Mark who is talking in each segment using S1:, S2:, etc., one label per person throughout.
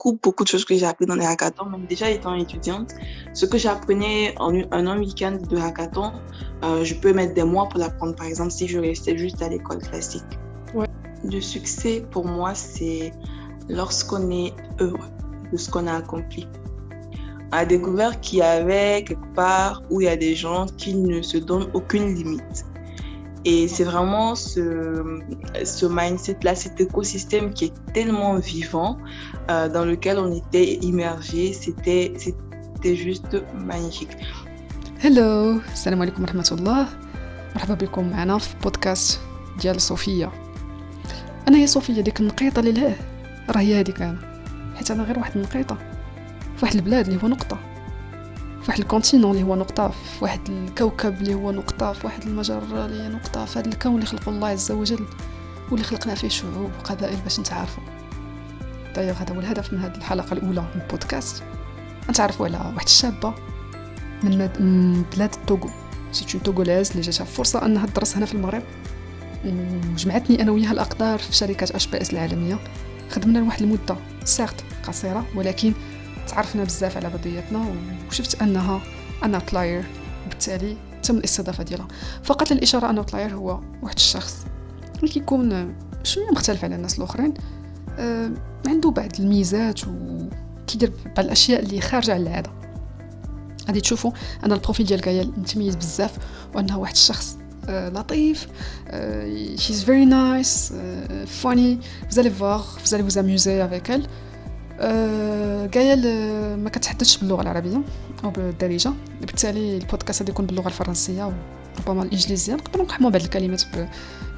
S1: beaucoup de choses que j'ai appris dans les hackathons, même déjà étant étudiante. Ce que j'apprenais en un week-end de hackathon, je peux mettre des mois pour l'apprendre, par exemple, si je restais juste à l'école classique.
S2: Ouais.
S1: Le succès, pour moi, c'est lorsqu'on est heureux de ce qu'on a accompli. On a découvert qu'il y avait quelque part où il y a des gens qui ne se donnent aucune limite. Et c'est vraiment ce mindset-là, cet écosystème qui est tellement vivant, dans lequel on était immergé. C'était juste magnifique.
S2: هلو السلام عليكم ورحمة الله. مرحبا بكم معنا في بودكاست ديال صوفيا. أنا هي صوفيا ديك النقيطة اللي لهيه راه هي هذيك أنا، حيت أنا غير واحد النقيطة في واحد البلاد اللي هو نقطة، في واحد الكونتينون اللي هو نقطة، في واحد الكوكب اللي هو نقطة، في واحد المجرة اللي هي نقطة، في هذا الكون اللي خلقه الله عز وجل واللي خلقنا فيه شعوب وقبائل باش نتعارفوا. طيب هذا هو الهدف من هذه الحلقة الأولى من البودكاست، نتعرفوا على واحد الشابة من بلاد التوغو. سيتو توغولاز اللي جاتها فرصة أنها تدرس هنا في المغرب، وجمعتني أنا وياها الأقدار في شركة HBS العالمية. خدمنا لواحد المدة ساعت قصيرة، ولكن تعرفنا بزاف على بعضياتنا وشفت أنها أن أوتلاير، وبالتالي تم الاستضافة ديالها. فقط للإشارة أن أوتلاير هو واحد الشخص اللي كيكون شوية مختلف على الناس الآخرين، عنده بعض الميزات وكيدير بعض الأشياء اللي خارجة على العادة. غادي تشوفوا أن البروفيل ديال غايال متميز بزاف، وأنه واحد الشخص لطيف. She's very nice, funny. Vous allez voir, vous allez vous amuser avec elle. غايال ما كتحدثش باللغة العربية أو بالدارجة، بالتالي البودكاست غادي يكون باللغة الفرنسية وربما الإنجليزية. نقدروا نقحموا بعض الكلمات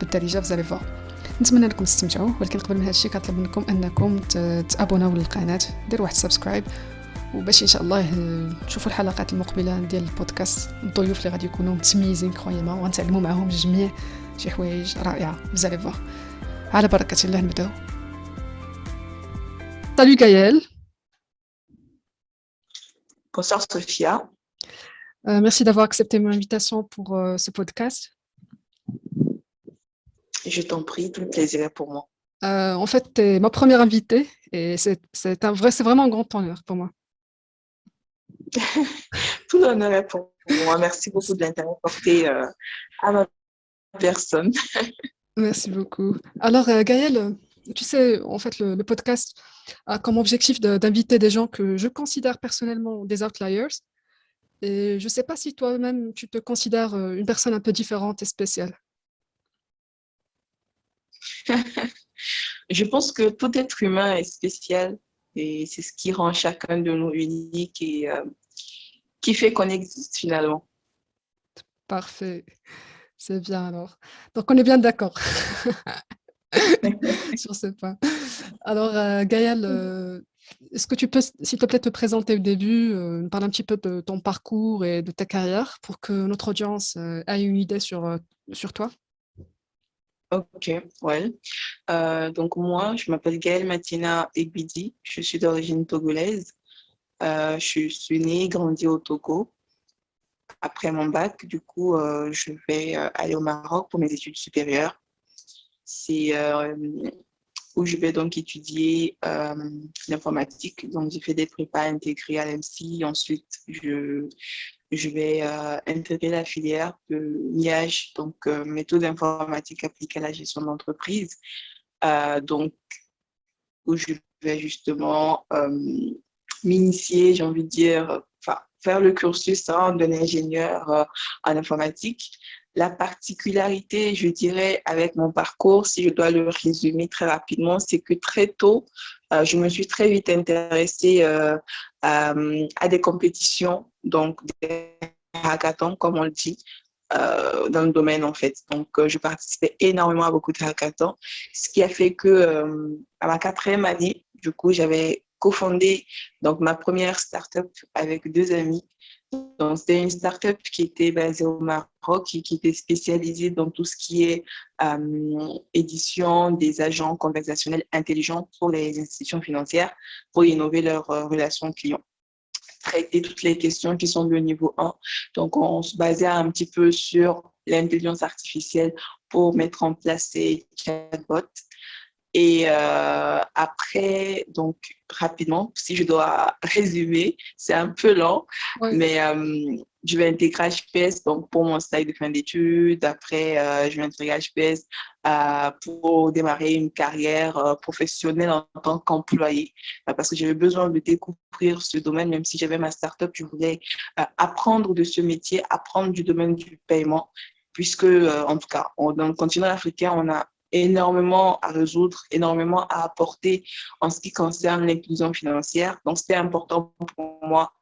S2: بالدارجة. vous allez voir. نتمنى انكم تستمتعوا، ولكن قبل من هذا الشيء كنطلب منكم انكم تابوناو للقناه، ديروا واحد سبسكرايب، وباش ان شاء الله تشوفوا الحلقات المقبله ديال البودكاست. الضيوف اللي غادي يكونوا متميزين كرويما، وغنتعلموا معهم جميع شي حوايج رائعه. vous allez voir. على بركه الله نبداو. Salut Gaëlle.
S1: Bonsoir Sophia.
S2: Merci d'avoir accepté mon invitation pour ce podcast.
S1: Je t'en prie, tout le plaisir est pour moi.
S2: En fait, tu es ma première invitée et c'est vraiment un grand honneur pour moi.
S1: Tout l'honneur est pour moi. Merci beaucoup de l'intérêt porté à ma personne.
S2: Merci beaucoup. Alors, Gaëlle, tu sais, en fait, le podcast a comme objectif d'inviter des gens que je considère personnellement des outliers. Et je ne sais pas si toi-même, tu te considères une personne un peu différente et spéciale.
S1: Je pense que tout être humain est spécial et c'est ce qui rend chacun de nous unique et qui fait qu'on existe finalement.
S2: Parfait, c'est bien alors. Donc on est bien d'accord sur ce point. Alors Gaëlle, est-ce que tu peux, s'il te plaît, te présenter au début, nous parler un petit peu de ton parcours et de ta carrière pour que notre audience ait une idée sur toi?
S1: Ok, ouais. Donc moi, je m'appelle Gaëlle Matina Egbidi, je suis d'origine togolaise. Je suis née, grandie au Togo. Après mon bac, du coup, je vais aller au Maroc pour mes études supérieures. C'est où je vais donc étudier l'informatique. Donc, j'ai fait des prépas intégrés à l'EMSI. Ensuite, je vais intégrer la filière de MIAGE, donc méthode informatique appliquée à la gestion d'entreprise. Donc, où je vais justement m'initier, j'ai envie de dire, faire le cursus de l'ingénieur en informatique. La particularité, je dirais, avec mon parcours, si je dois le résumer très rapidement, c'est que très tôt, je me suis très vite intéressée à des compétitions, donc des hackathons, comme on le dit, dans le domaine en fait. Donc, je participais énormément à beaucoup de hackathons, ce qui a fait que à ma 4e année, du coup, j'avais cofondé donc ma première startup avec 2 amis. Donc, c'était une startup qui était basée au Maroc et qui était spécialisée dans tout ce qui est édition des agents conversationnels intelligents pour les institutions financières pour innover leurs relations clients. Traiter toutes les questions qui sont de niveau 1. Donc, on se basait un petit peu sur l'intelligence artificielle pour mettre en place ces chatbots. Et après, donc rapidement, si je dois résumer, c'est un peu lent,
S2: Ouais.
S1: mais je vais intégrer HPS donc pour mon stage de fin d'études. Après, je vais intégrer HPS pour démarrer une carrière professionnelle en tant qu'employé, parce que j'avais besoin de découvrir ce domaine, même si j'avais ma start-up, je voulais apprendre de ce métier, apprendre du domaine du paiement, puisque en tout cas, dans le continent africain, on a énormément à résoudre, énormément à apporter en ce qui concerne l'inclusion financière. Donc, c'était important pour moi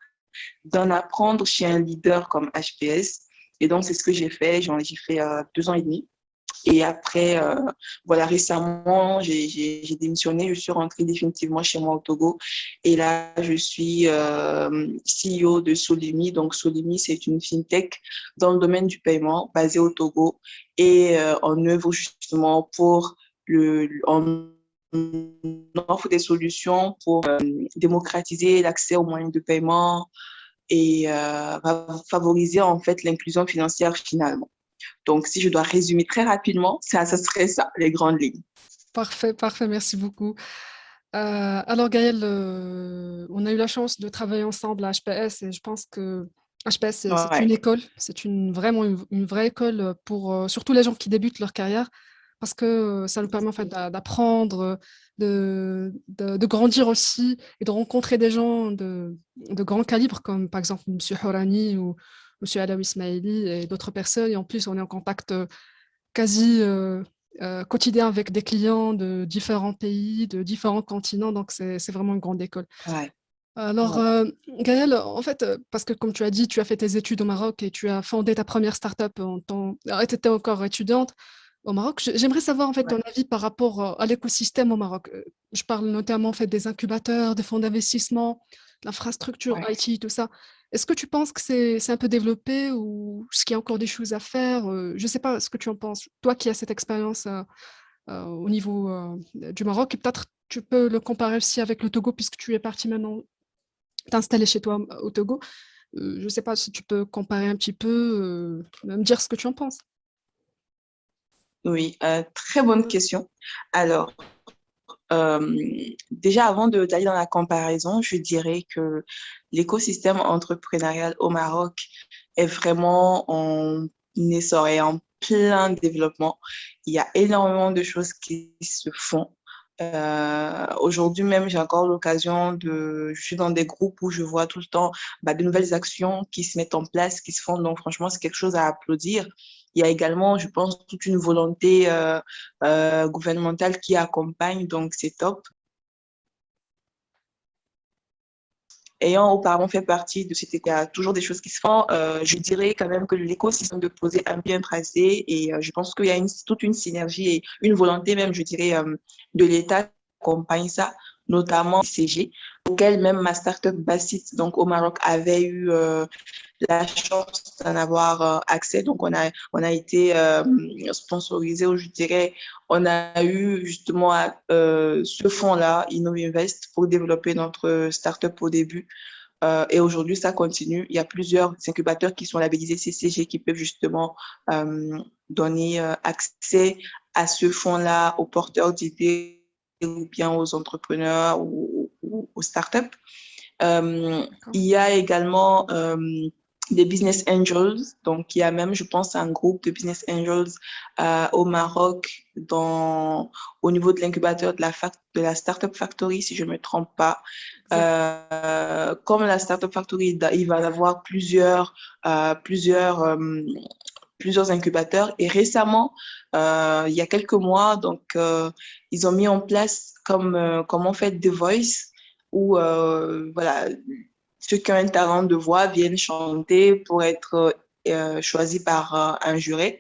S1: d'en apprendre chez un leader comme HPS. Et donc, c'est ce que j'ai fait. J'ai fait 2 ans et demi. Et après, voilà, récemment, j'ai démissionné. Je suis rentrée définitivement chez moi au Togo. Et là, je suis CEO de Solimi. Donc, Solimi, c'est une fintech dans le domaine du paiement basée au Togo. Et on œuvre justement on offre des solutions pour démocratiser l'accès aux moyens de paiement et favoriser en fait l'inclusion financière finalement. Donc, si je dois résumer très rapidement, ça serait ça, les grandes lignes.
S2: Parfait, parfait, merci beaucoup. Alors Gaëlle, on a eu la chance de travailler ensemble à HPS et je pense que HPS, c'est
S1: Ouais,
S2: une école, c'est vraiment une vraie école pour surtout les gens qui débutent leur carrière parce que ça nous permet en fait d'apprendre, de grandir aussi et de rencontrer des gens de grand calibre comme par exemple Monsieur Horani ou Monsieur Alaoui Ismaili et d'autres personnes. Et en plus, on est en contact quasi quotidien avec des clients de différents pays, de différents continents, donc c'est vraiment une grande école.
S1: ouais,
S2: Alors,
S1: ouais,
S2: Gaëlle, en fait, parce que comme tu as dit, tu as fait tes études au Maroc et tu as fondé ta première start-up tu étais encore étudiante au Maroc. J'aimerais savoir en fait
S1: ouais,
S2: ton avis par rapport à l'écosystème au Maroc. Je parle notamment en fait des incubateurs, des fonds d'investissement, l'infrastructure
S1: ouais.
S2: IT, tout ça. Est-ce que tu penses que c'est un peu développé ou est-ce qu'il y a encore des choses à faire? Je ne sais pas ce que tu en penses. Toi qui as cette expérience au niveau du Maroc, et peut-être tu peux le comparer aussi avec le Togo puisque tu es parti maintenant t'installer chez toi au Togo. Je ne sais pas si tu peux comparer un petit peu, me dire ce que tu en penses.
S1: Oui, très bonne question. Alors, euh, déjà, avant d'aller dans la comparaison, je dirais que l'écosystème entrepreneurial au Maroc est vraiment en essor et en plein développement. Il y a énormément de choses qui se font. Aujourd'hui même, j'ai encore je suis dans des groupes où je vois tout le temps de nouvelles actions qui se mettent en place, qui se font. Donc, franchement, c'est quelque chose à applaudir. Il y a également, je pense, toute une volonté gouvernementale qui accompagne, donc c'est top. Ayant auparavant fait partie de cet état, toujours des choses qui se font, je dirais quand même que l'écosystème de poser un bien tracé et je pense qu'il y a toute une synergie et une volonté même, je dirais, de l'État qui accompagne ça, notamment CG, auquel même ma startup Bassit, donc au Maroc, avait eu la chance d'en avoir accès. Donc, on a été sponsorisé, ou je dirais, on a eu justement ce fonds-là, InnoInvest, pour développer notre startup au début. Et aujourd'hui, ça continue. Il y a plusieurs incubateurs qui sont labellisés CCG qui peuvent justement donner accès à ce fonds-là aux porteurs d'idées ou bien aux entrepreneurs ou aux startups.
S2: D'accord.
S1: Il y a également des business angels. Donc, il y a même, je pense, un groupe de business angels au Maroc au niveau de l'incubateur de la Startup Factory, si je ne me trompe pas.
S2: Exact.
S1: Comme la Startup Factory, il va y avoir plusieurs incubateurs. Et récemment, il y a quelques mois, donc, ils ont mis en place comme on fait The Voice, où voilà, ceux qui ont un talent de voix viennent chanter pour être choisis par un jury.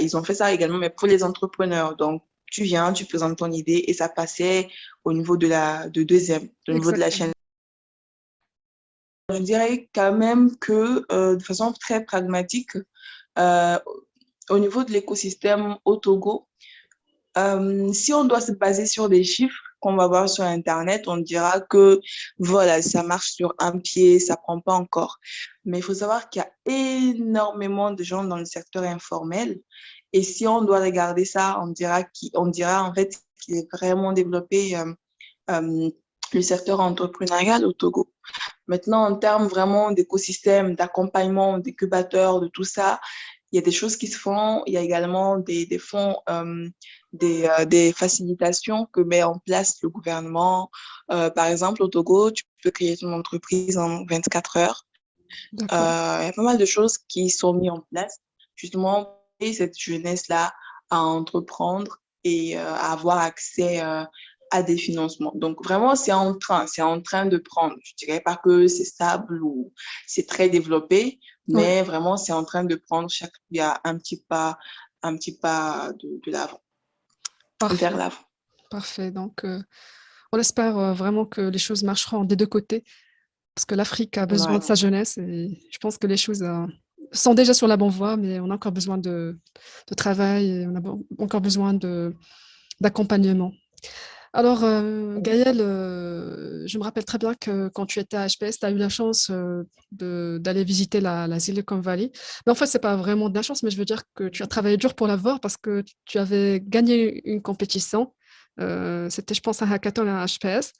S1: Ils ont fait ça également, mais pour les entrepreneurs. Donc, tu viens, tu présentes ton idée et ça passait au niveau au niveau de la
S2: Exactement.
S1: chaîne. Je dirais quand même que de façon très pragmatique, euh, au niveau de l'écosystème au Togo, si on doit se baser sur des chiffres qu'on va voir sur Internet, on dira que voilà, ça marche sur un pied, ça prend pas encore. Mais il faut savoir qu'il y a énormément de gens dans le secteur informel. Et si on doit regarder ça, on dira en fait, qu'il est vraiment développé le secteur entrepreneurial au Togo. Maintenant, en termes vraiment d'écosystème, d'accompagnement, d'incubateur, de tout ça, il y a des choses qui se font. Il y a également des fonds, des facilitations que met en place le gouvernement. Par exemple, au Togo, tu peux créer ton entreprise en 24 heures. Il y
S2: D'accord.
S1: a pas mal de choses qui sont mises en place, justement, pour aider cette jeunesse-là à entreprendre et à avoir accès à des financements. Donc, vraiment, c'est en train de prendre. Je dirais pas que c'est stable ou c'est très développé,
S2: Oui,
S1: mais vraiment, c'est en train de prendre il y a un petit pas de l'avant, vers
S2: parfait,
S1: l'avant.
S2: parfait. Donc, on espère vraiment que les choses marcheront des deux côtés, parce que l'Afrique a besoin
S1: Ouais.
S2: de sa jeunesse et je pense que les choses sont déjà sur la bonne voie, mais on a encore besoin de travail et on a encore besoin d'accompagnement. Alors, Gaëlle, je me rappelle très bien que quand tu étais à HPS, tu as eu la chance d'aller visiter la Silicon Valley. Mais en fait, c'est pas vraiment de la chance, mais je veux dire que tu as travaillé dur pour l'avoir parce que tu avais gagné une compétition. C'était, je pense, un hackathon à HPS.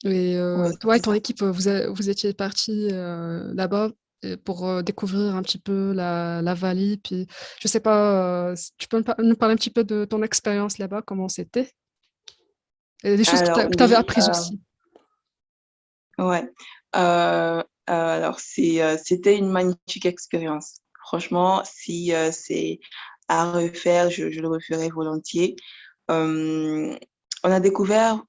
S2: Et
S1: Oui,
S2: toi et
S1: c'est
S2: ton
S1: ça.
S2: équipe, vous étiez partis là-bas pour découvrir un petit peu la vallée. Puis, je sais pas, si tu peux nous parler un petit peu de ton expérience là-bas, comment c'était? Et des choses que
S1: Alors,
S2: tu avais
S1: oui,
S2: apprises aussi.
S1: ouais. Alors, c'était une magnifique expérience. Franchement, si c'est à refaire, je le referai volontiers. Euh, on a découvert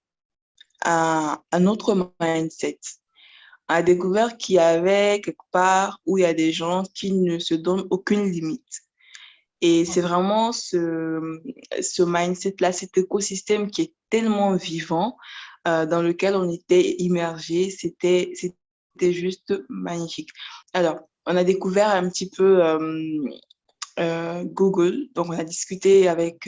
S1: un autre mindset. On a découvert qu'il y avait quelque part où il y a des gens qui ne se donnent aucune limite. Et c'est vraiment ce mindset-là, cet écosystème qui est tellement vivant, dans lequel on était immergé. C'était juste magnifique. Alors, on a découvert un petit peu Google. Donc, on a discuté avec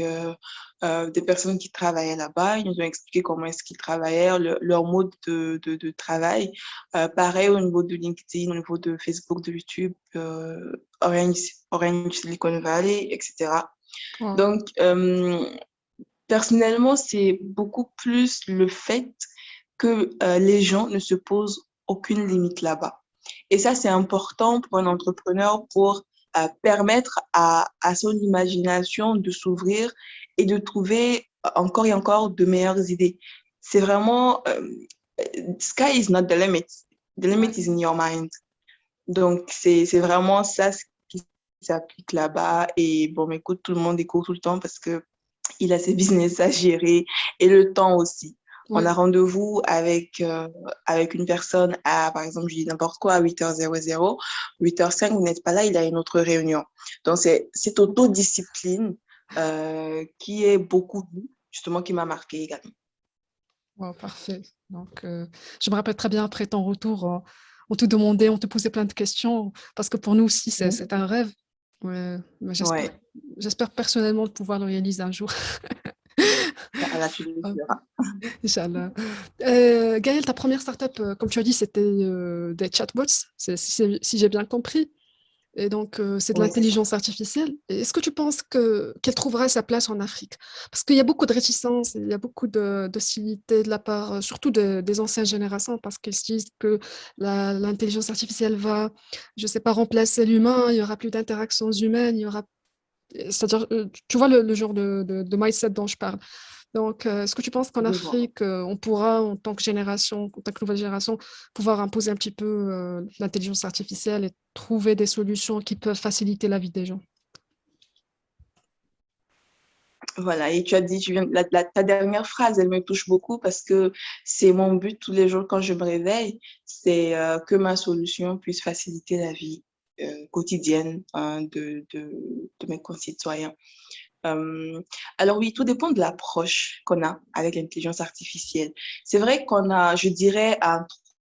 S1: des personnes qui travaillaient là-bas. Ils nous ont expliqué comment est-ce qu'ils travaillaient, leur mode de travail. Pareil au niveau de LinkedIn, au niveau de Facebook, de YouTube, Orange Silicon Valley, etc.
S2: Wow.
S1: Donc, personnellement, c'est beaucoup plus le fait que les gens ne se posent aucune limite là-bas. Et ça, c'est important pour un entrepreneur pour permettre à son imagination de s'ouvrir et de trouver encore et encore de meilleures idées. C'est vraiment, sky is not the limit. The limit is in your mind. Donc, c'est vraiment ça ce qui s'applique là-bas. Et bon, écoute, tout le monde découvre tout le temps parce que il a ses business à gérer et le temps aussi. On
S2: Oui,
S1: a rendez-vous avec une personne à, par exemple, je dis n'importe quoi, à 8h00, 8h05, vous n'êtes pas là, il a une autre réunion. Donc, c'est cette autodiscipline qui est beaucoup vue, justement, qui m'a marqué également.
S2: wow, parfait. Donc, je me rappelle très bien après ton retour, on te demandait, on te posait plein de questions, parce que pour nous aussi, c'est un rêve. Ouais, mais
S1: Ouais,
S2: j'espère personnellement de pouvoir le réaliser un jour.
S1: là, tu le diras.
S2: Inch'Allah. Gaëlle, ta première startup, comme tu as dit, c'était des chatbots, si j'ai bien compris. Et donc, c'est de
S1: Oui, c'est ça.
S2: l'intelligence artificielle. Et est-ce que tu penses qu'elle trouverait sa place en Afrique? Parce qu'il y a beaucoup de réticence, il y a beaucoup d'hostilité de la part, surtout des anciennes générations, parce qu'ils se disent que l'intelligence artificielle va, je ne sais pas, remplacer l'humain, il n'y aura plus d'interactions humaines, il y aura... C'est-à-dire, tu vois le genre de mindset dont je parle. Donc, est-ce que tu penses qu'en
S1: Je vois.
S2: Afrique, on pourra, en tant que génération, en tant que nouvelle génération, pouvoir imposer un petit peu l'intelligence artificielle et trouver des solutions qui peuvent faciliter la vie des gens?
S1: Voilà, et tu as dit, ta dernière phrase, elle me touche beaucoup parce que c'est mon but tous les jours quand je me réveille, c'est que ma solution puisse faciliter la vie quotidienne de mes concitoyens. Euh, alors oui, tout dépend de l'approche qu'on a avec l'intelligence artificielle. C'est vrai qu'on a, je dirais, un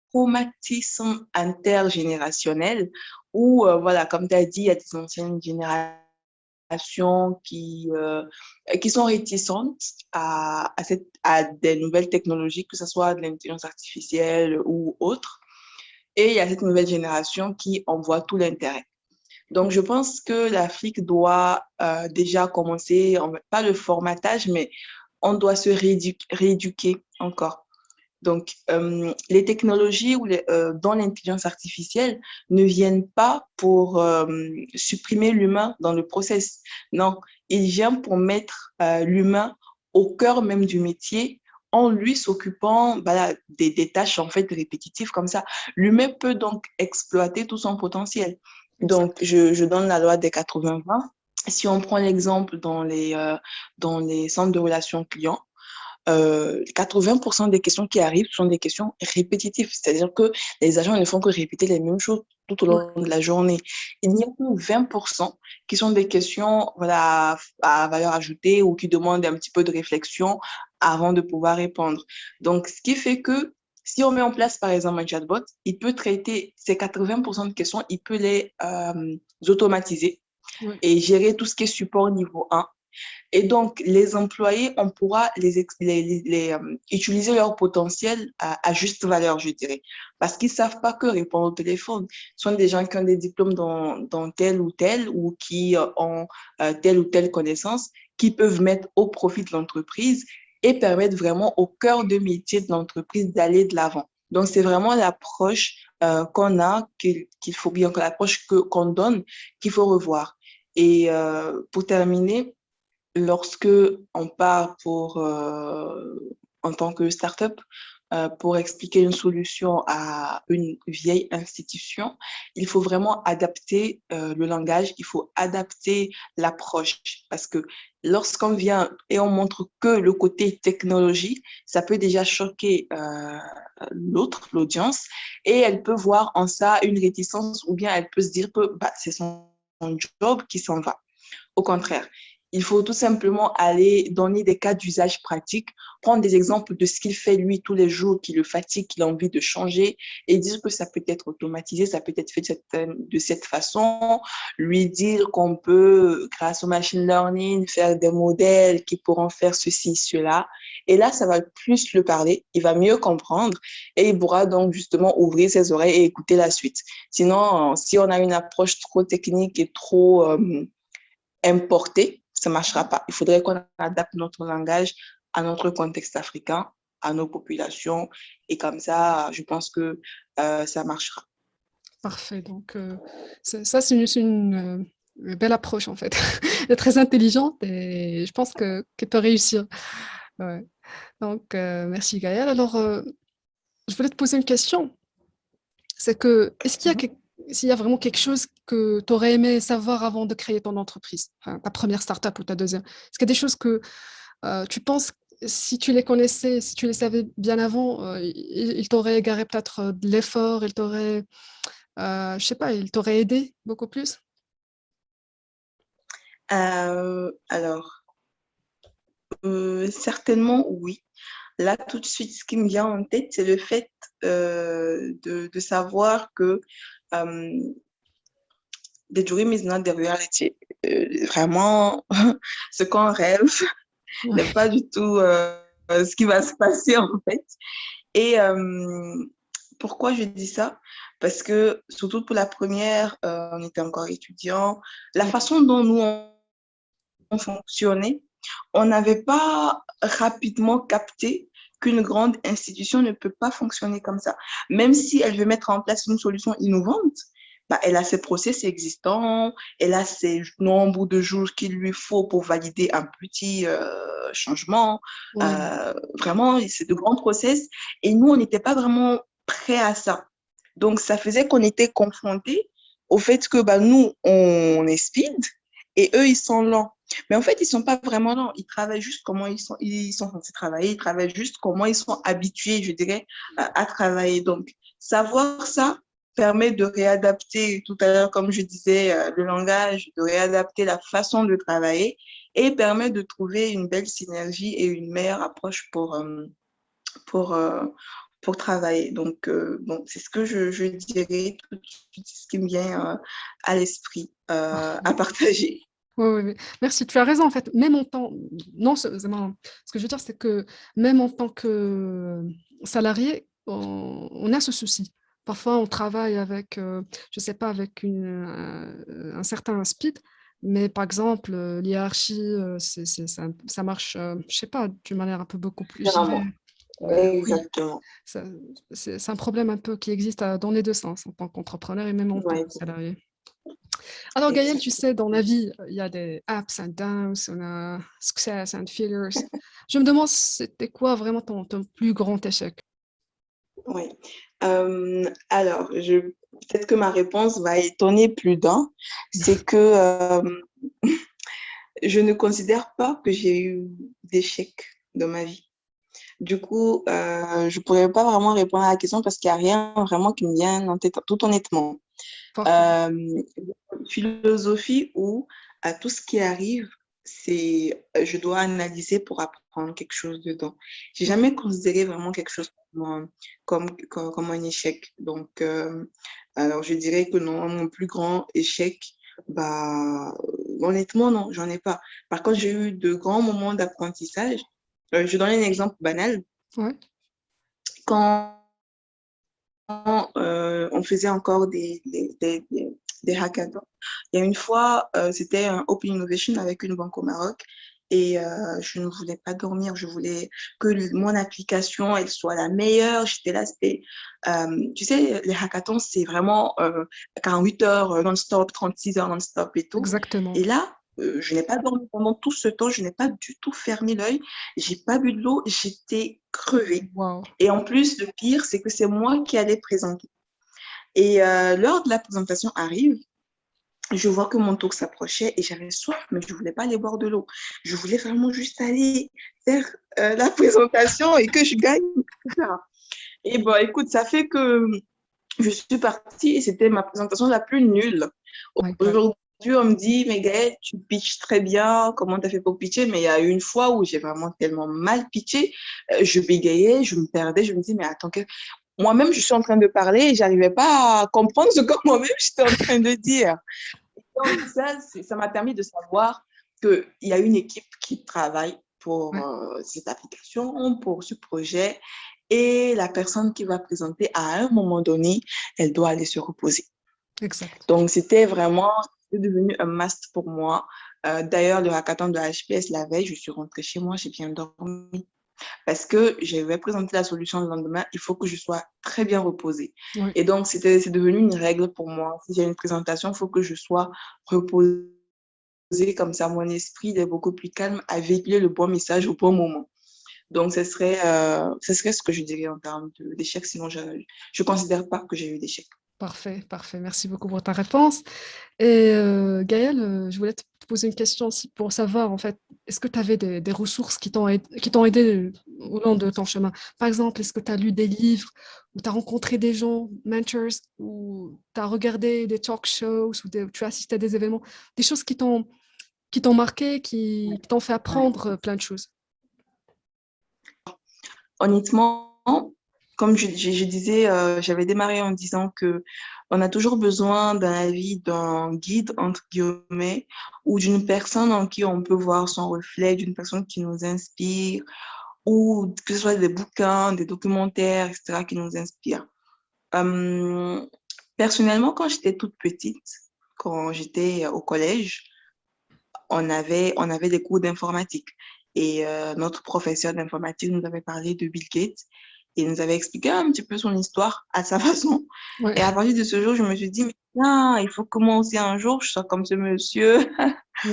S1: traumatisme intergénérationnel où, voilà, comme tu as dit, il y a des anciennes générations qui sont réticentes à des nouvelles technologies, que ce soit de l'intelligence artificielle ou autre. Et il y a cette nouvelle génération qui en voit tout l'intérêt. Donc, je pense que l'Afrique doit déjà commencer, pas le formatage, mais on doit se rééduquer encore. Donc, les technologies dans l'intelligence artificielle ne viennent pas pour supprimer l'humain dans le process. Non, ils viennent pour mettre l'humain au cœur même du métier en lui s'occupant des tâches en fait répétitives comme ça. L'humain peut donc exploiter tout son potentiel. Donc,
S2: Exact.
S1: je donne la loi des 80-20. Si on prend l'exemple dans les centres de relations clients, 80% des questions qui arrivent sont des questions répétitives, c'est-à-dire que les agents ne font que répéter les mêmes choses tout au
S2: Ouais.
S1: long de la journée. Il n'y a que 20% qui sont des questions voilà, à valeur ajoutée ou qui demandent un petit peu de réflexion avant de pouvoir répondre. Donc, ce qui fait que si on met en place, par exemple, un chatbot, il peut traiter ces 80% de questions, il peut les automatiser
S2: Ouais.
S1: et gérer tout ce qui est support niveau 1. Et donc, les employés, on pourra utiliser leur potentiel à juste valeur, je dirais. Parce qu'ils ne savent pas que répondre au téléphone. Ce sont des gens qui ont des diplômes dans tel ou qui ont telle ou telle connaissance, qui peuvent mettre au profit de l'entreprise et permettre vraiment au cœur de métier de l'entreprise d'aller de l'avant. Donc, c'est vraiment l'approche qu'on a, qu'il faut bien, que l'approche qu'on donne, qu'il faut revoir. Et pour terminer, lorsque on part en tant que start-up, pour expliquer une solution à une vieille institution, il faut vraiment adapter le langage, il faut adapter l'approche. Parce que lorsqu'on vient et on montre que le côté technologie, ça peut déjà choquer l'audience, et elle peut voir en ça une réticence ou bien elle peut se dire que c'est son job qui s'en va. Au contraire, il faut tout simplement aller donner des cas d'usage pratiques, prendre des exemples de ce qu'il fait lui tous les jours, qui le fatigue, qu'il a envie de changer, et dire que ça peut être automatisé, ça peut être fait de cette façon, lui dire qu'on peut, grâce au machine learning, faire des modèles qui pourront faire ceci, cela. Et là, ça va plus le parler, il va mieux comprendre et il pourra donc justement ouvrir ses oreilles et écouter la suite. Sinon, si on a une approche trop technique et trop importer, ça ne marchera pas. Il faudrait qu'on adapte notre langage à notre contexte africain, à nos populations, et comme ça, je pense que ça marchera.
S2: Parfait. Donc, ça, c'est une belle approche, en fait. Elle est très intelligente et je pense qu'elle peut réussir. Ouais. Donc, merci Gaëlle. Alors, je voulais te poser une question. C'est que, s'il y a vraiment quelque chose que tu aurais aimé savoir avant de créer ton entreprise, enfin, ta première startup ou ta deuxième, est-ce qu'il y a des choses que tu penses, si tu les connaissais, si tu les savais bien avant, il t'aurait égaré peut-être de l'effort, je sais pas, il t'aurait aidé beaucoup plus?
S1: Alors, certainement oui. Là, tout de suite, ce qui me vient en tête, c'est le fait de savoir que the dream is not the reality. Vraiment, ce qu'on rêve n'est
S2: Ouais.
S1: pas du tout ce qui va se passer en fait. Et pourquoi je dis ça? Parce que, surtout pour la première, on était encore étudiant, la
S2: Ouais.
S1: façon dont nous, on fonctionnait, on n'avait pas rapidement capté qu'une grande institution ne peut pas fonctionner comme ça. Même si elle veut mettre en place une solution innovante, elle a ses process existants, elle a ses nombres de jours qu'il lui faut pour valider un petit changement.
S2: Ouais.
S1: Vraiment, c'est de grands process. Et nous, on n'était pas vraiment prêts à ça. Donc, ça faisait qu'on était confrontés au fait que nous, on est speed et eux, ils sont lents. Mais en fait, ils ne sont pas vraiment lents. Ils travaillent juste comment ils sont censés travailler. Ils travaillent juste comment ils sont habitués, je dirais, à travailler. Donc, savoir ça permet de réadapter, tout à l'heure, comme je disais, le langage, de réadapter la façon de travailler et permet de trouver une belle synergie et une meilleure approche pour, euh, pour travailler. Donc, bon, c'est ce que je dirais tout de suite, ce qui me vient à l'esprit à partager.
S2: Oui, oui, oui. Merci, tu as raison, en fait, même en tant, non, ce que je veux dire, c'est que même en tant que salarié, on a ce souci. Parfois, on travaille avec, je sais pas, avec un certain speed, Mais par exemple, l'hiérarchie, ça marche, je sais pas, d'une manière un peu beaucoup plus, je dirais,
S1: Différemment.
S2: oui,
S1: Exactement.
S2: ça, c'est un problème un peu qui existe dans les deux sens, en tant qu'entrepreneur et même en tant
S1: Ouais,
S2: que salarié. Alors Gaël, tu sais, dans la vie, il y a des ups and downs, on a success and failures. Je me demande, c'était quoi vraiment ton plus grand échec?
S1: oui. Alors, peut-être que ma réponse va étonner plus d'un. C'est que je ne considère pas que j'ai eu d'échec dans ma vie. Du coup, je pourrais pas vraiment répondre à la question parce qu'il n'y a rien vraiment qui me vient en tête, tout honnêtement.
S2: Parfait.
S1: Euh, Philosophie où à tout ce qui arrive, je dois analyser pour apprendre quelque chose dedans. J'ai jamais considéré vraiment quelque chose comme un échec. Donc, alors je dirais que non, mon plus grand échec, bah, honnêtement, non, j'en ai pas. Par contre, j'ai eu de grands moments d'apprentissage. Je donne un exemple banal.
S2: Ouais,
S1: Quand on faisait encore des hackathons. Il y a une fois, c'était un Open Innovation avec une banque au Maroc et je ne voulais pas dormir. Je voulais que mon application, elle soit la meilleure. J'étais là, tu sais, les hackathons, c'est vraiment 48 heures non-stop, 36 heures non-stop et tout.
S2: exactement.
S1: Et là, je n'ai pas dormi pendant tout ce temps. Je n'ai pas du tout fermé l'œil. J'ai pas bu de l'eau. J'étais crevée.
S2: Wow.
S1: Et en plus, le pire, c'est que c'est moi qui allais présenter. Et lors de la présentation arrive, je vois que mon tour s'approchait et j'avais soif, mais je ne voulais pas aller boire de l'eau. Je voulais vraiment juste aller faire la présentation et que je gagne, etc. Et bon, écoute, ça fait que je suis partie et c'était ma présentation la plus nulle.
S2: My God.
S1: Aujourd'hui, on me dit, mais Gaëlle, tu pitches très bien, comment tu as fait pour pitcher? Mais il y a eu une fois où j'ai vraiment tellement mal pitché, je bégayais, je me perdais, je me dis, mais attends, moi-même, je suis en train de parler et j'arrivais pas à comprendre ce que moi-même j'étais en train de dire. Donc, ça m'a permis de savoir qu'il y a une équipe qui travaille pour
S2: Ouais,
S1: cette application, pour ce projet, et la personne qui va présenter à un moment donné, elle doit aller se reposer.
S2: exact.
S1: Donc, c'est devenu un must pour moi. D'ailleurs, le hackathon de HPS, la veille, je suis rentrée chez moi, j'ai bien dormi. Parce que je vais présenter la solution le lendemain, il faut que je sois très bien reposée.
S2: Ouais,
S1: Et donc, c'est devenu une règle pour moi. Si j'ai une présentation, il faut que je sois reposée, comme ça mon esprit il est beaucoup plus calme à véhiculer le bon message au bon moment. Donc, ce serait ce que je dirais en termes d'échec. Sinon, je ne considère pas que j'ai eu d'échec.
S2: parfait, parfait. Merci beaucoup pour ta réponse. Et Gaël, je voulais te poser une question aussi pour savoir, en fait, est-ce que tu avais des ressources qui t'ont aidé au long de ton chemin? Par exemple, est-ce que tu as lu des livres, ou tu as rencontré des gens, mentors, ou tu as regardé des talk shows, ou tu as assisté à des événements, des choses qui t'ont marqué, qui t'ont fait apprendre plein de choses?
S1: Honnêtement, comme je disais, j'avais démarré en disant que on a toujours besoin dans la vie d'un guide, entre guillemets, ou d'une personne en qui on peut voir son reflet, d'une personne qui nous inspire, ou que ce soit des bouquins, des documentaires, etc., qui nous inspirent. Euh, Personnellement, quand j'étais toute petite, quand j'étais au collège, on avait des cours d'informatique. Et notre professeur d'informatique nous avait parlé de Bill Gates et nous avait expliqué un petit peu son histoire à sa façon.
S2: Ouais,
S1: Et à partir de ce jour, je me suis dit, mais tiens, il faut que moi aussi un jour, je sois comme ce monsieur.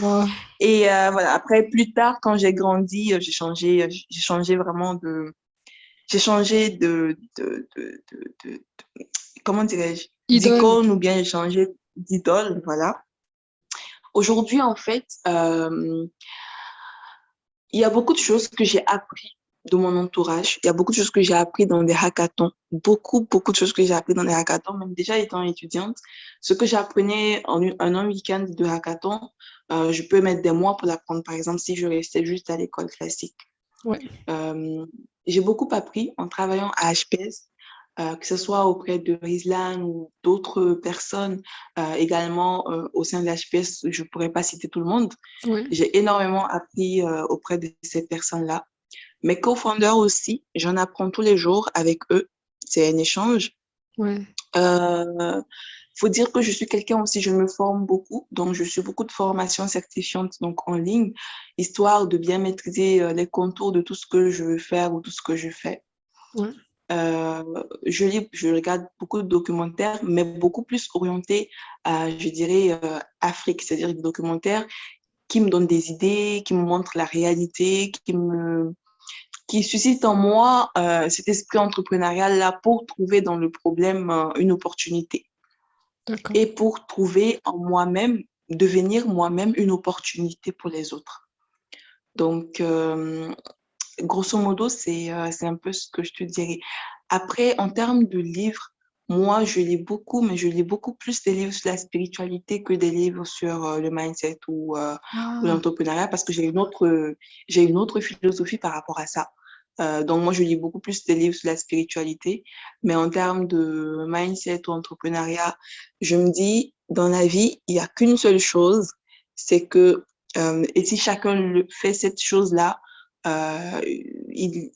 S2: wow.
S1: Et voilà, après, plus tard, quand j'ai grandi, j'ai changé vraiment j'ai changé comment dirais-je,
S2: Idole.
S1: d'icône ou bien j'ai changé d'idole, voilà. Aujourd'hui, en fait, il y a beaucoup de choses que j'ai appris de mon entourage. Il y a beaucoup de choses que j'ai appris dans des hackathons. Beaucoup, beaucoup de choses que j'ai appris dans des hackathons, même déjà étant étudiante. Ce que j'apprenais en un week-end de hackathon, je peux mettre des mois pour l'apprendre. Par exemple, si je restais juste à l'école classique.
S2: Ouais,
S1: Euh, j'ai beaucoup appris en travaillant à HPS, que ce soit auprès de Rizlan ou d'autres personnes également au sein de l'HPS. Je ne pourrais pas citer tout le monde.
S2: ouais,
S1: J'ai énormément appris auprès de ces personnes-là. Mes co-founders aussi, j'en apprends tous les jours avec eux. C'est un échange.
S2: ouais.
S1: Euh, faut dire que je suis quelqu'un aussi, je me forme beaucoup, donc je suis beaucoup de formations certifiantes donc en ligne, histoire de bien maîtriser les contours de tout ce que je veux faire ou tout ce que je fais.
S2: Ouais.
S1: Euh, je regarde beaucoup de documentaires, mais beaucoup plus orientés à, je dirais, Afrique, c'est-à-dire des documentaires qui me donnent des idées, qui me montrent la réalité, qui suscitent en moi cet esprit entrepreneurial là pour trouver dans le problème une opportunité
S2: D'accord.
S1: et pour trouver en moi-même, devenir moi-même une opportunité pour les autres. Donc, grosso modo, c'est un peu ce que je te dirais. Après, en termes de livres, moi, je lis beaucoup, mais je lis beaucoup plus des livres sur la spiritualité que des livres sur le mindset ou
S2: Ah,
S1: l'entrepreneuriat parce que j'ai une autre philosophie par rapport à ça. Donc, moi, je lis beaucoup plus des livres sur la spiritualité, mais en termes de mindset ou entrepreneuriat, je me dis, dans la vie, il n'y a qu'une seule chose, c'est que, et si chacun fait cette chose-là,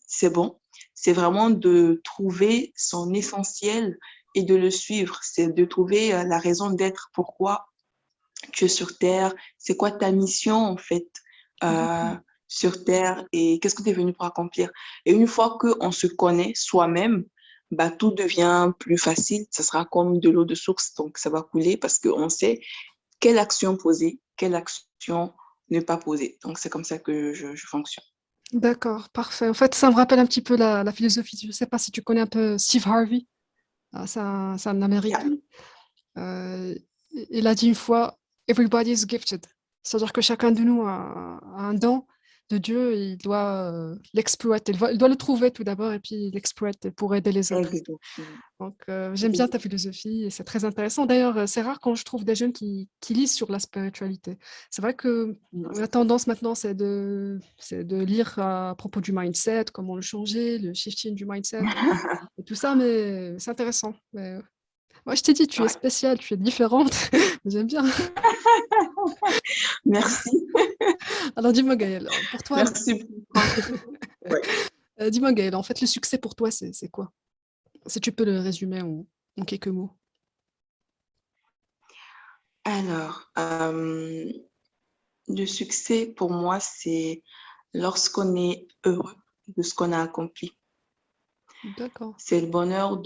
S1: c'est bon. C'est vraiment de trouver son essentiel et de le suivre. C'est de trouver la raison d'être, pourquoi tu es sur Terre, c'est quoi ta mission en fait
S2: d'accord.
S1: euh, sur Terre et qu'est-ce que tu es venu pour accomplir. Et une fois qu'on se connaît soi-même, bah, tout devient plus facile. Ça sera comme de l'eau de source, donc ça va couler parce qu'on sait quelle action poser, quelle action ne pas poser. Donc c'est comme ça que je fonctionne.
S2: D'accord, parfait. En fait, ça me rappelle un petit peu la philosophie. Je ne sais pas si tu connais un peu Steve Harvey. Ah, c'est un
S1: Yeah.
S2: Américain. Euh, il a dit une fois, Everybody is gifted. C'est-à-dire que chacun de nous a un don de Dieu et il doit l'exploiter. Il doit le trouver tout d'abord et puis l'exploiter pour aider les autres.
S1: Exactement.
S2: Donc, j'aime bien ta philosophie et c'est très intéressant. D'ailleurs, c'est rare quand je trouve des jeunes qui lisent sur la spiritualité. C'est vrai que la tendance maintenant, c'est de lire à propos du mindset, comment le changer, le shifting du mindset et tout ça, mais c'est intéressant. Mais, moi, je t'ai dit, tu es
S1: Ouais.
S2: spéciale, tu es différente. J'aime bien.
S1: Merci.
S2: Alors, dis-moi, Gaëlle, pour toi,
S1: Merci pour ouais.
S2: dis-moi, Gaëlle, en fait, le succès pour toi, c'est quoi? Si tu peux le résumer en quelques mots.
S1: Alors, le succès pour moi, c'est lorsqu'on est heureux de ce qu'on a accompli.
S2: D'accord.
S1: C'est le bonheur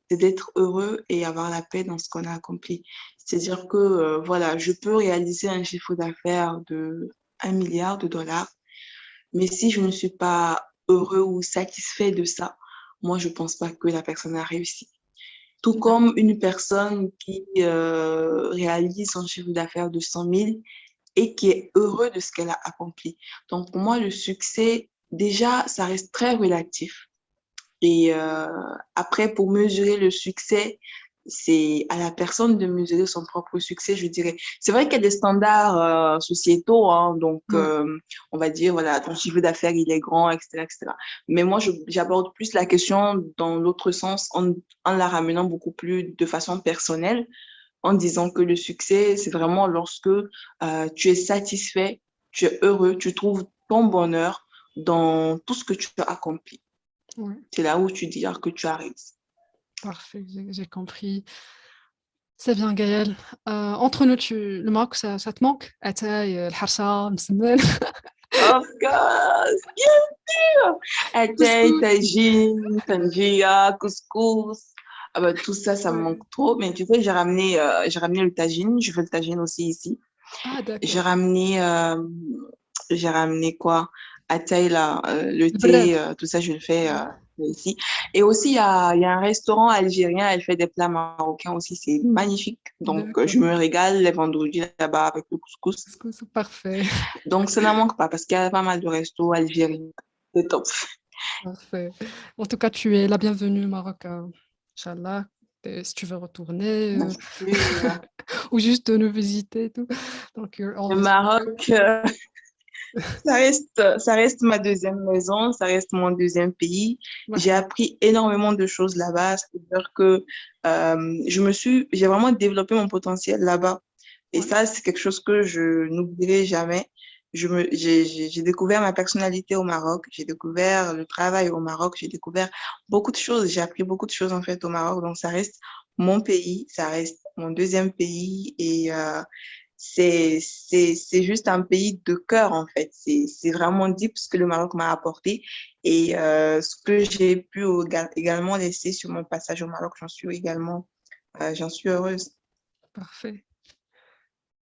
S1: c'est d'être heureux et avoir la paix dans ce qu'on a accompli. C'est-à-dire que, voilà, je peux réaliser un chiffre d'affaires de 1 milliard de dollars, mais si je ne suis pas heureux ou satisfait de ça, moi, je pense pas que la personne a réussi. Tout comme une personne qui réalise son chiffre d'affaires de 100 000 et qui est heureux de ce qu'elle a accompli. Donc, pour moi, le succès, déjà, ça reste très relatif. Et après, pour mesurer le succès, c'est à la personne de mesurer son propre succès, je dirais. C'est vrai qu'il y a des standards sociétaux, hein, donc
S2: Ouais.
S1: on va dire, voilà, ton chiffre d'affaires, il est grand, etc., etc. Mais moi, j'aborde plus la question dans l'autre sens, en la ramenant beaucoup plus de façon personnelle, en disant que le succès, c'est vraiment lorsque tu es satisfait, tu es heureux, tu trouves ton bonheur dans tout ce que tu as accompli.
S2: Ouais.
S1: C'est là où tu dis que tu as réussi.
S2: Parfait, j'ai compris. C'est bien, Gaël. Entre nous, le Maroc, ça te manque? Atay, الحرشة, مسمن.
S1: Of course, bien sûr. Atay,
S2: Couscous.
S1: tagine, tangia, couscous. Ah bah, tout ça, ça me
S2: Ouais.
S1: manque trop. Mais tu sais, j'ai ramené le tagine. Je fais le tagine aussi ici.
S2: Ah,
S1: J'ai
S2: d'accord.
S1: ramené, euh, j'ai ramené quoi? Atay, là, le
S2: البراد.
S1: thé, tout ça, je le fais ici. Et aussi, il y a un restaurant algérien, elle fait des plats marocains aussi, c'est magnifique. Donc,
S2: D'accord.
S1: je me régale les vendredis là-bas avec le couscous.
S2: Couscous, parfait.
S1: Donc, ça n'en manque pas parce qu'il y a pas mal de restos algériens. C'est top.
S2: Parfait. En tout cas, tu es la bienvenue au Maroc, Inch'Allah. Et si tu veux retourner
S1: Merci.
S2: ou juste nous visiter et tout. Donc, you're
S1: Le
S2: always welcome.
S1: Maroc, ça reste ma deuxième maison, ça reste mon deuxième pays. J'ai
S2: Marhaba.
S1: appris énormément de choses là-bas. C'est-à-dire que j'ai vraiment développé mon potentiel là-bas. Et
S2: Ouais.
S1: ça, c'est quelque chose que je n'oublierai jamais. J'ai découvert ma personnalité au Maroc, j'ai découvert le travail au Maroc, j'ai découvert beaucoup de choses. J'ai appris beaucoup de choses en fait au Maroc. Donc, ça reste mon pays, ça reste mon deuxième pays et c'est juste un pays de cœur en fait. C'est vraiment deep ce que le Maroc m'a apporté et ce que j'ai pu également laisser sur mon passage au Maroc, j'en suis heureuse.
S2: Parfait.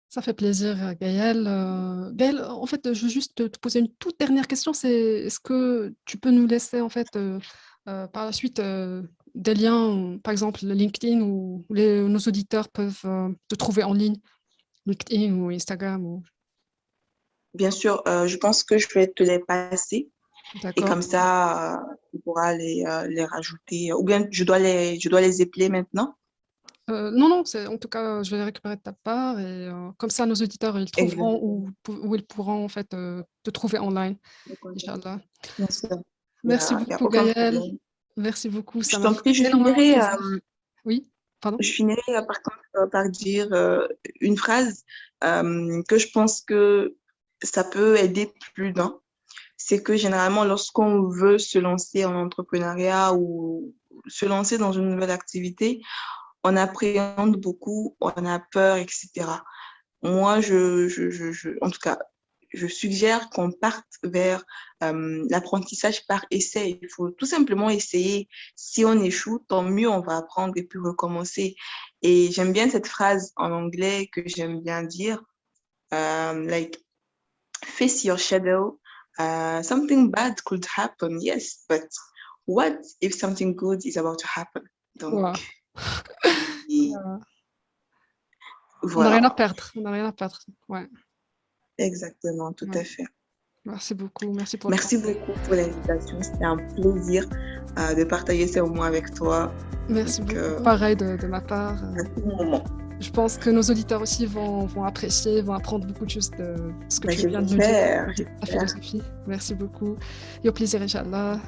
S2: Ça fait plaisir, Gaëlle. Gaëlle, en fait, je veux juste te poser une toute dernière question. C'est est-ce que tu peux nous laisser, en fait, par la suite, des liens, par exemple, LinkedIn où nos auditeurs peuvent te trouver en ligne, LinkedIn ou Instagram ou...
S1: Bien sûr, je pense que je vais te les passer et
S2: D'accord.
S1: comme ça, tu pourras les rajouter. Ou bien je dois les épeler maintenant.
S2: Non, non, en tout cas, je vais les récupérer de ta part et comme ça, nos auditeurs, ils trouveront
S1: Exactement.
S2: où ils pourront, en fait, te trouver online,
S1: Le contact.
S2: Inch'Allah.
S1: Bien sûr,
S2: Merci
S1: y a
S2: beaucoup,
S1: aucun
S2: Gaëlle.
S1: problème.
S2: Merci beaucoup. Ça
S1: Je
S2: m'a
S1: t'en
S2: fait
S1: prie,
S2: énormément plaisir. Oui, pardon?
S1: je finirai par contre par dire une phrase que je pense que ça peut aider plus d'un. C'est que généralement, lorsqu'on veut se lancer en entrepreneuriat ou se lancer dans une nouvelle activité, on appréhende beaucoup, on a peur, etc. Moi, en tout cas, je suggère qu'on parte vers l'apprentissage par essai. Il faut tout simplement essayer. Si on échoue, tant mieux, on va apprendre et puis recommencer. Et j'aime bien cette phrase en anglais que j'aime bien dire, like, face your shadow. Something bad could happen, yes, but what if something good is about to happen? Donc,
S2: Wow.
S1: et
S2: On n'a rien à
S1: voilà,
S2: perdre. On n'a rien à perdre. Ouais,
S1: exactement, tout
S2: ouais.
S1: à fait.
S2: Merci beaucoup. Merci pour le
S1: Merci
S2: conseil.
S1: beaucoup pour l'invitation. C'était un plaisir de partager ces moments avec toi.
S2: Merci
S1: Donc,
S2: beaucoup. Pareil de ma part.
S1: à tout moment.
S2: Je pense que nos auditeurs aussi vont apprécier, vont apprendre beaucoup de choses de ce que
S1: Ben,
S2: tu viens de nous dire,
S1: j'espère,
S2: la
S1: j'espère.
S2: philosophie. Merci beaucoup. Et au plaisir, Inch'Allah.